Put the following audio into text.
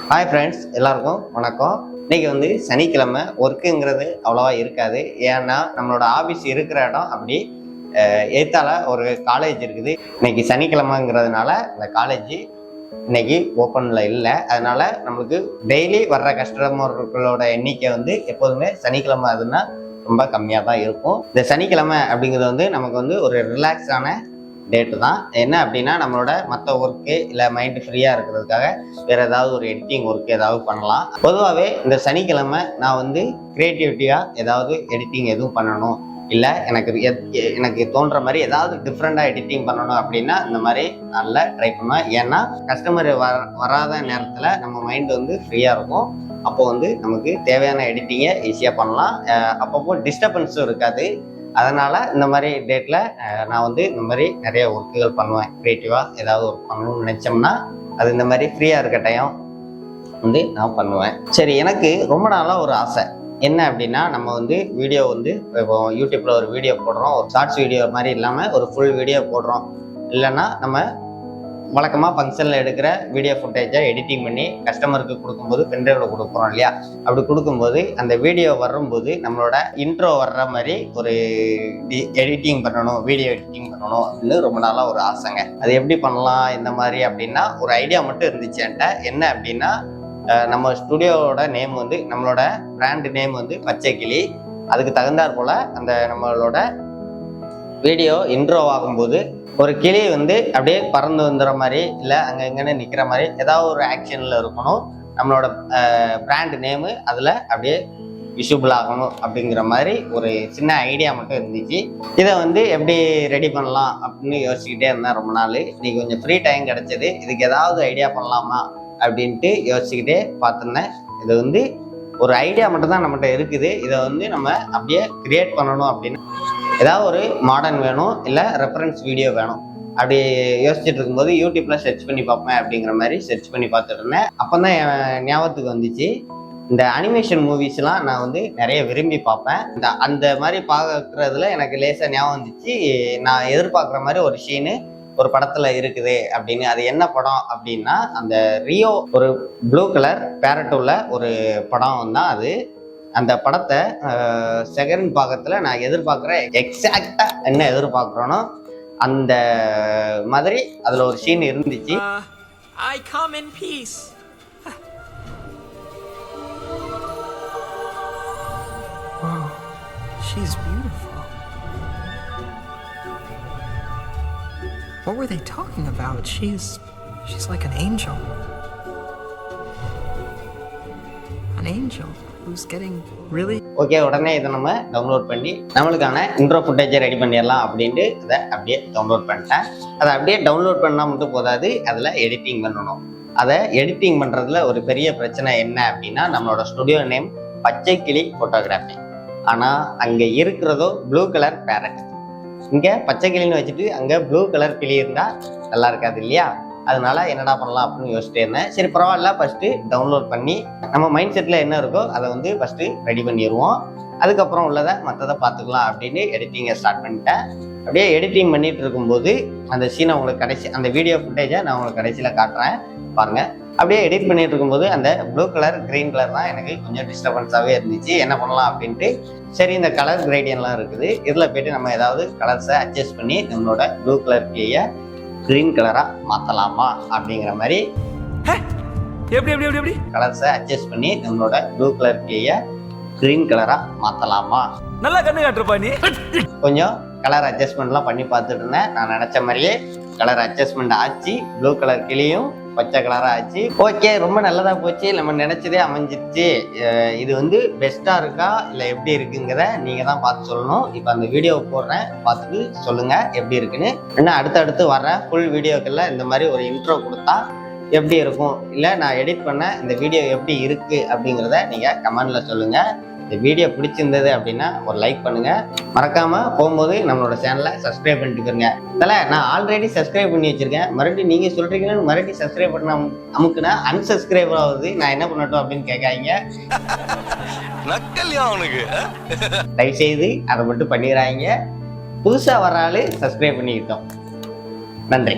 Hi friends, எல்லாருக்கும் வணக்கம். இன்னைக்கு வந்து சனிக்கிழமை ஒர்க்குங்கிறது அவ்வளோவா இருக்காது. ஏன்னா நம்மளோட ஆஃபீஸ் இருக்கிற இடம் அப்படி ஏத்தால ஒரு காலேஜ் இருக்குது. இன்னைக்கு சனிக்கிழமைங்கிறதுனால இந்த காலேஜ் இன்னைக்கு ஓப்பனில் இல்லை. அதனால நம்மளுக்கு டெய்லி வர்ற கஸ்டமர்களோட எண்ணிக்கை வந்து எப்போதுமே சனிக்கிழமை அதுன்னா ரொம்ப கம்மியாக தான் இருக்கும். இந்த சனிக்கிழமை அப்படிங்கிறது வந்து நமக்கு வந்து ஒரு ரிலாக்ஸான டேட்டு தான். என்ன அப்படின்னா நம்மளோட மற்ற ஒர்க்கு இல்லை மைண்டு ஃப்ரீயாக இருக்கிறதுக்காக வேறு ஏதாவது ஒரு எடிட்டிங் ஒர்க்கு ஏதாவது பண்ணலாம். பொதுவாகவே இந்த சனிக்கிழமை நான் வந்து க்ரியேட்டிவிட்டியாக ஏதாவது எடிட்டிங் எதுவும் பண்ணணும், இல்லை எனக்கு தோன்ற மாதிரி ஏதாவது டிஃப்ரெண்ட்டாக எடிட்டிங் பண்ணணும் அப்படின்னா இந்த மாதிரி நல்லா ட்ரை பண்ணுவேன். ஏன்னா கஸ்டமர் வராத நேரத்தில் நம்ம மைண்டு வந்து ஃப்ரீயாக இருக்கும். அப்போ வந்து நமக்கு தேவையான எடிட்டிங்கை ஈஸியாக பண்ணலாம். அப்பப்போ டிஸ்டர்பன்ஸும் இருக்காது. அதனால் இந்த மாதிரி டேட்டில் நான் வந்து இந்த மாதிரி நிறைய ஒர்க்குகள் பண்ணுவேன். க்ரியேட்டிவாக ஏதாவது ஒர்க் பண்ணணும்னு நினச்சோம்னா அது இந்த மாதிரி ஃப்ரீயாக இருக்க டைம் வந்து நான் பண்ணுவேன். சரி, எனக்கு ரொம்ப நாளாக ஒரு ஆசை என்ன அப்படின்னா, நம்ம வந்து வீடியோ வந்து இப்போ யூடியூப்பில் ஒரு வீடியோ போடுறோம், ஒரு ஷார்ட்ஸ் வீடியோ மாதிரி இல்லாமல் ஒரு ஃபுல் வீடியோ போடுறோம். இல்லைன்னா நம்ம வழக்கமாக ஃபங்க்ஷனில் எடுக்கிற வீடியோ ஃபுட்டேஜை எடிட்டிங் பண்ணி கஸ்டமருக்கு கொடுக்கும்போது பென்ட்ரைவில் கொடுக்குறோம் இல்லையா? அப்படி கொடுக்கும்போது அந்த வீடியோ வரும்போது நம்மளோட இன்ட்ரோ வர்ற மாதிரி ஒரு எடிட்டிங் பண்ணணும், வீடியோ எடிட்டிங் பண்ணணும் அப்படின்னு ரொம்ப நாளாக ஒரு ஆசைங்க. அது எப்படி பண்ணலாம் இந்த மாதிரி அப்படின்னா ஒரு ஐடியா மட்டும் இருந்துச்சு என்கிட்ட. என்ன அப்படின்னா, நம்ம ஸ்டுடியோவோட நேம் வந்து நம்மளோட பிராண்ட் நேம் வந்து பச்சை கிளி. அதுக்கு தகுந்தாற் போல் அந்த நம்மளோட வீடியோ இன்ட்ரோ ஆகும்போது ஒரு கிளி வந்து அப்படியே பறந்து வந்துடுற மாதிரி, இல்லை அங்கே எங்கன்னு நிற்கிற மாதிரி ஏதாவது ஒரு ஆக்ஷனில் இருக்கணும். நம்மளோட பிராண்ட் நேமு அதில் அப்படியே விஷுவல் ஆகணும் அப்படிங்கிற மாதிரி ஒரு சின்ன ஐடியா மட்டும் இருந்துச்சு. இதை வந்து எப்படி ரெடி பண்ணலாம் அப்படின்னு யோசிச்சுக்கிட்டே இருந்தேன் ரொம்ப நாள். இன்னைக்கு கொஞ்சம் ஃப்ரீ டைம் கிடச்சிது. இதுக்கு ஏதாவது ஐடியா பண்ணலாமா அப்படின்ட்டு யோசிச்சுக்கிட்டே பார்த்துருந்தேன். இது வந்து ஒரு ஐடியா மட்டும்தான் நம்மகிட்ட இருக்குது. இதை வந்து நம்ம அப்படியே கிரியேட் பண்ணணும் அப்படின்னு ஏதாவது ஒரு மாடர்ன் வேணும், இல்லை ரெஃபரன்ஸ் வீடியோ வேணும். அப்படி யோசிச்சுட்டு இருக்கும்போது யூடியூப்ல சர்ச் பண்ணி பார்ப்பேன் அப்படிங்கிற மாதிரி சர்ச் பண்ணி பார்த்துட்டு இருந்தேன். அப்போ தான் என் ஞாபகத்துக்கு வந்துச்சு, இந்த அனிமேஷன் மூவிஸ்லாம் நான் வந்து நிறைய விரும்பி பார்ப்பேன். அந்த மாதிரி பார்க்குறதுல எனக்கு லேசாக ஞாபகம் வந்துச்சு, நான் எதிர்பார்க்குற மாதிரி ஒரு சீனு ஒரு படத்துல இருக்குது அப்படின்னு. அது என்ன படம் அப்படின்னா, அந்த ரியோ ஒரு ப்ளூ கலர் பேரட் உள்ள ஒரு படம் தான் அது. அந்த படத்தை செகண்ட் பாகத்துல நான் எதிர்பார்க்குறேன், எக்ஸாக்டா என்ன எதிர்பார்க்குறோனோ அந்த மாதிரி அதுல ஒரு சீன் இருந்துச்சு. I come in peace. Wow, she's beautiful. What were they talking about? She's like an angel. An angel who's getting really... okay, உடனே இதை நம்ம டவுன்லோட் பண்ணி நம்மளுக்கான இன்ட்ரோ ஃபுட்டேஜை ரெடி பண்ணிடலாம் அப்படின்ட்டு அதை அப்படியே டவுன்லோட் பண்ணிட்டேன். அதை அப்படியே டவுன்லோட் பண்ணால் மட்டும் போதாது, அதில் எடிட்டிங் பண்ணணும். அதை எடிட்டிங் பண்ணுறதுல ஒரு பெரிய பிரச்சனை என்ன அப்படின்னா, நம்மளோட ஸ்டுடியோ நேம் பச்சை கிளி ஃபோட்டோகிராஃபி. ஆனால் அங்கே இருக்கிறதோ ப்ளூ கலர் பேரட். இங்கே பச்சை கிளின்னு வச்சுட்டு அங்கே ப்ளூ கலர் கிளி இருந்தால் நல்லா இருக்காது இல்லையா? அதனால என்னடா பண்ணலாம் அப்படின்னு யோசிச்சுட்டே இருந்தேன். சரி பரவாயில்ல, ஃபஸ்ட்டு டவுன்லோட் பண்ணி நம்ம மைண்ட் செட்டில் என்ன இருக்கோ அதை வந்து ஃபஸ்ட்டு ரெடி பண்ணிடுவோம். அதுக்கப்புறம் உள்ளதை மற்றதை பார்த்துக்கலாம் அப்படின்னு எடிட்டிங்கை ஸ்டார்ட் பண்ணிட்டேன். அப்படியே எடிட்டிங் பண்ணிட்டு இருக்கும்போது அந்த சீனை உங்களுக்கு அந்த வீடியோ ஃபுட்டேஜை நான் உங்களுக்கு கடைசியில் காட்டுறேன் பாருங்கள். அப்படியே எடிட் பண்ணிட்டு இருக்கும்போது அந்த ப்ளூ கலர் கிரீன் கலர் தான் எனக்கு கொஞ்சம் டிஸ்டர்பன்ஸாகவே இருந்துச்சு. என்ன பண்ணலாம் அப்படின்ட்டு சரி இந்த கலர் கிரேடியன்லாம் இருக்குது, இதில் போய்ட்டு நம்ம ஏதாவது கலர்ஸை அட்ஜஸ்ட் பண்ணி நம்மளோட ப்ளூ கலர் கிளியை கிரீன் கலரா மாத்தலாமா அப்படிங்கிற மாதிரி எப்படி கலர்ஸை அட்ஜஸ்ட் பண்ணி நம்மளோட ப்ளூ கலர் கிளியை கிரீன் கலரா மாத்தலாமா. நல்லா கண்ணு காட்டுறப்பா நீ. கொஞ்சம் கலர் அட்ஜஸ்ட்மெண்ட்லாம் பண்ணி பார்த்துட்டு இருந்தேன். நான் நினைச்ச மாதிரியே கலர் அட்ஜஸ்ட்மெண்ட் ஆச்சு, ப்ளூ கலர் கிளியும் பச்சை கலராக ஆச்சு. ஓகே, ரொம்ப நல்லதா போச்சு, நம்ம நினைச்சதே அமைஞ்சிருச்சு. இது வந்து பெஸ்டா இருக்கா இல்லை எப்படி இருக்குங்கிறத நீங்க தான் பார்த்து சொல்லணும். இப்போ அந்த வீடியோ போடுறேன், பார்த்துட்டு சொல்லுங்க எப்படி இருக்குன்னு. இன்னும் அடுத்தடுத்து வர ஃபுல் வீடியோக்கள்ல இந்த மாதிரி ஒரு இன்ட்ரோ கொடுத்தா எப்படி இருக்கும், இல்லை நான் எடிட் பண்ண இந்த வீடியோ எப்படி இருக்கு அப்படிங்கிறத நீங்க கமெண்ட்ல சொல்லுங்க. இந்த வீடியோ பிடிச்சிருந்தது அப்படின்னா ஒரு லைக் பண்ணுங்க. மறக்காம போகும்போது நம்மளோட சேனலை சப்ஸ்கிரைப் பண்ணிட்டு போயிருங்க. நான் ஆல்ரெடி சப்ஸ்கிரைப் பண்ணி வச்சிருக்கேன், மறுபடியும் நீங்க சொல்றீங்கன்னு மறுபடியும் சப்ஸ்கிரைப் பண்ண அமுக்குனா அன்சப்ஸ்கிரைப் ஆகுது. நான் என்ன பண்ணட்டும் அப்படின்னு கேட்காதீங்க. தயவு செய்து அதை மட்டும் பண்ணிடுறாங்க. புதுசா வர ஆளு சப்ஸ்கிரைப் பண்ணிக்கிட்டோம். நன்றி.